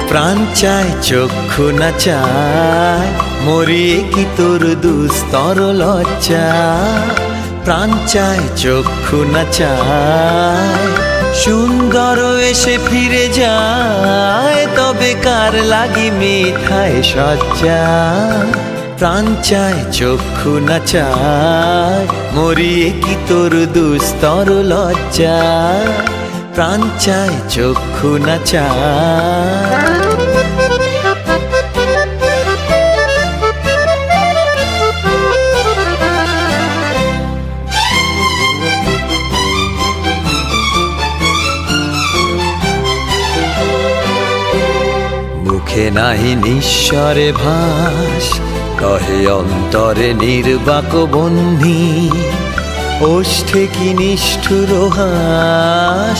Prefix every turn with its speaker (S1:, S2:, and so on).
S1: প্রাণ চায় চক্ষু না চায়, মরিয়ে কি তোর দুস্তর লজ্জা। প্রাণ চায় চক্ষু না চায়, সুন্দর এসে ফিরে যায়, তবে কার লাগি মিঠায় সজ্জা। প্রাণ চায় চক্ষু না চায়, মরিয়ে কি তোর দুস্তর লজ্জা। প্রাণ চায় চক্ষু না চায়। মুখে নাহি নিঃস্বরে ভাস, কহে অন্তরে নির্বাক বহ্নি। ওষ্ঠে কি নিষ্ঠুর হাস,